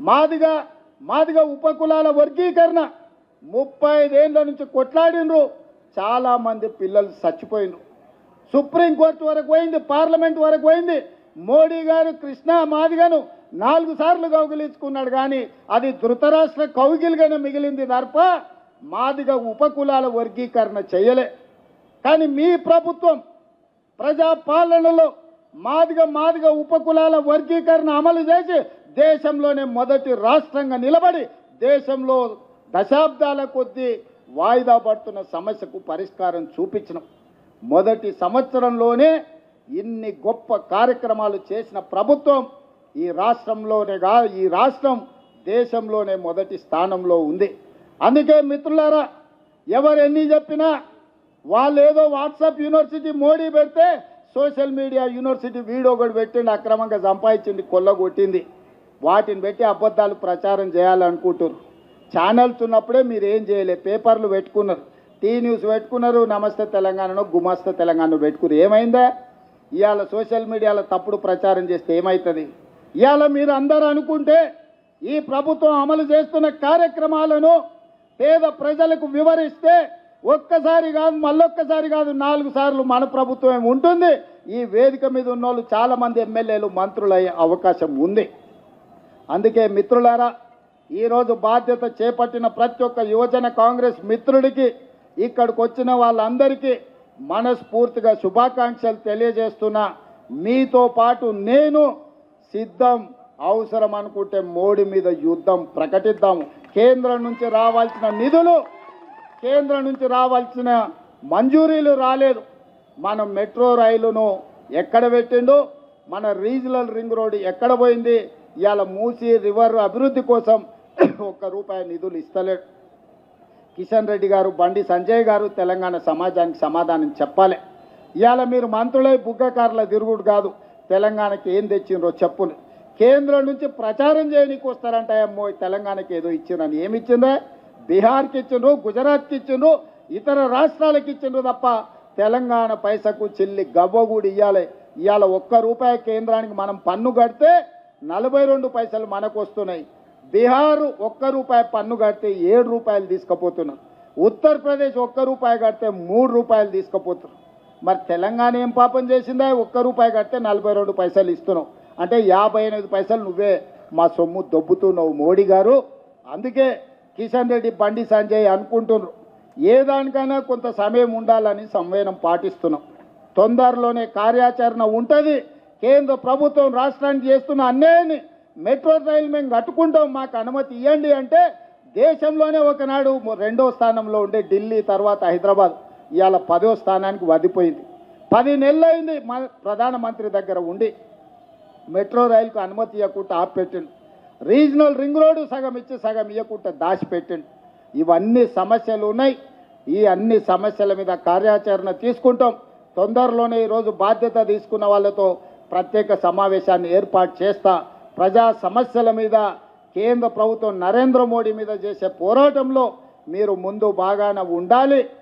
మాదిగా మాదిగా ఉపకులాల వర్గీకరణ 35 ఏళ్ల నుంచి కొట్లాడినరు. చాలామంది పిల్లలు చచ్చిపోయినరు. సుప్రీంకోర్టు వరకు పోయింది, పార్లమెంట్ వరకు పోయింది. మోడీ గారు కృష్ణా మాదిగను 4 సార్లు కౌగిలించుకున్నాడు, కానీ అది ధృతరాష్ట్ర కౌగిలిగానే మిగిలింది తప్ప మాదిగ ఉపకులాల వర్గీకరణ చేయలే. కానీ మీ ప్రభుత్వం ప్రజాపాలనలో మాదిగ ఉపకులాల వర్గీకరణ అమలు చేసి దేశంలోనే మొదటి రాష్ట్రంగా నిలబడి దేశంలో దశాబ్దాల కొద్దీ వాయిదా పడుతున్న సమస్యకు పరిష్కారం చూపించినాం. మొదటి సంవత్సరంలోనే ఇన్ని గొప్ప కార్యక్రమాలు చేసిన ప్రభుత్వం ఈ రాష్ట్రం దేశంలోనే మొదటి స్థానంలో ఉంది. అందుకే మిత్రులారా, ఎవరు ఎన్ని చెప్పినా వాళ్ళు ఏదో వాట్సాప్ యూనివర్సిటీ మోడీ పెడితే సోషల్ మీడియా యూనివర్సిటీ వీడియో కూడా పెట్టిండి, అక్రమంగా సంపాదించింది, కొల్లగొట్టింది. వాటిని పెట్టి అబద్ధాలు ప్రచారం చేయాలనుకుంటున్నారు. ఛానల్స్ ఉన్నప్పుడే మీరు ఏం చేయలేదు, పేపర్లు పెట్టుకున్నారు, టీ న్యూస్ పెట్టుకున్నారు, నమస్తే తెలంగాణను గుమస్తే తెలంగాణ పెట్టుకున్నారు. ఏమైందా? ఇవాళ సోషల్ మీడియాలో తప్పుడు ప్రచారం చేస్తే ఏమవుతుంది? ఇవాళ మీరు అందరూ అనుకుంటే ఈ ప్రభుత్వం అమలు చేస్తున్న కార్యక్రమాలను పేద ప్రజలకు వివరిస్తే ఒక్కసారి కాదు, మళ్ళొక్కసారి కాదు, 4 సార్లు మన ప్రభుత్వం ఉంటుంది. ఈ వేదిక మీద ఉన్న వాళ్ళు చాలామంది ఎమ్మెల్యేలు మంత్రులు అయ్యే అవకాశం ఉంది. అందుకే మిత్రులారా, ఈరోజు బాధ్యత చేపట్టిన ప్రతి ఒక్క యువజన కాంగ్రెస్ మిత్రుడికి, ఇక్కడికి వచ్చిన వాళ్ళందరికీ మనస్ఫూర్తిగా శుభాకాంక్షలు తెలియజేస్తున్నా. మీతో పాటు నేను సిద్ధం, అవసరం అనుకుంటే మోడీ మీద యుద్ధం ప్రకటిద్దాము. కేంద్రం నుంచి రావాల్సిన నిధులు, కేంద్రం నుంచి రావాల్సిన మంజూరీలు రాలేదు. మనం మెట్రో రైలును ఎక్కడ పెట్టిండు, మన రీజనల్ రింగ్ రోడ్ ఎక్కడ పోయింది? ఇవాళ మూసీ రివర్ అభివృద్ధి కోసం ₹1 నిధులు ఇస్తలేడు. కిషన్ రెడ్డి గారు, బండి సంజయ్ గారు తెలంగాణ సమాజానికి సమాధానం చెప్పాలి. ఇవాళ మీరు మంత్రులై బుగ్గకారుల తిరుగుడు కాదు, తెలంగాణకి ఏం తెచ్చిండ్రో చెప్పును. కేంద్రం నుంచి ప్రచారం చేయడానికి వస్తారంట, అమ్మో తెలంగాణకి ఏదో ఇచ్చిండ్రని. ఏమి ఇచ్చిండ్రా? బీహార్కి ఇచ్చిండ్రు, గుజరాత్కి ఇచ్చిండ్రు, ఇతర రాష్ట్రాలకు ఇచ్చిండ్రు తప్ప తెలంగాణ పైసకు చిల్లి గవ్వ కూడా ఇవ్వాలి. ఇవాళ ₹1 కేంద్రానికి మనం పన్ను కడితే 42 పైసలు మనకు వస్తున్నాయి. బీహార్ ₹1 పన్ను కడితే ₹7 తీసుకుపోతున్నారు. ఉత్తరప్రదేశ్ ₹1 కడితే ₹3 తీసుకుపోతున్నారు. మరి తెలంగాణ ఏం పాపం చేసిందా? ₹1 కడితే 42 పైసలు ఇస్తున్నావు అంటే 58 పైసలు నువ్వే మా సొమ్ము దొబ్బుతున్నావు మోడీ గారు. అందుకే కిషన్ రెడ్డి, బండి సంజయ్ అనుకుంటున్నారు ఏ దానికైనా కొంత సమయం ఉండాలని సంవేదన పాటిస్తున్నాం. తొందరలోనే కార్యాచరణ ఉంటుంది. కేంద్ర ప్రభుత్వం రాష్ట్రానికి చేస్తున్న అన్యాయాన్ని, మెట్రో రైలు మేము కట్టుకుంటాం, మాకు అనుమతి ఇవ్వండి అంటే దేశంలోనే ఒకనాడు 2వ స్థానంలో ఉండే ఢిల్లీ, తర్వాత హైదరాబాద్ ఇవాళ 10వ స్థానానికి వదిపోయింది. 10 నెలలు అయింది ప్రధానమంత్రి దగ్గర ఉండి మెట్రో రైలుకు అనుమతి ఇవ్వకుండా ఆపిపెట్టిండు. రీజనల్ రింగ్ రోడ్డు సగం ఇచ్చి సగం ఇవ్వకుండా దాచిపెట్టిండు. ఇవన్నీ సమస్యలు ఉన్నాయి. ఈ అన్ని సమస్యల మీద కార్యాచరణ తీసుకుంటాం. తొందరలోనే ఈరోజు బాధ్యత తీసుకున్న వాళ్ళతో ప్రత్యేక సమావేశాన్ని ఏర్పాటు చేస్తా. ప్రజా సమస్యల మీద కేంద్ర ప్రభుత్వం నరేంద్ర మోడీ మీద చేసే పోరాటంలో మీరు ముందు బాగానే ఉండాలి.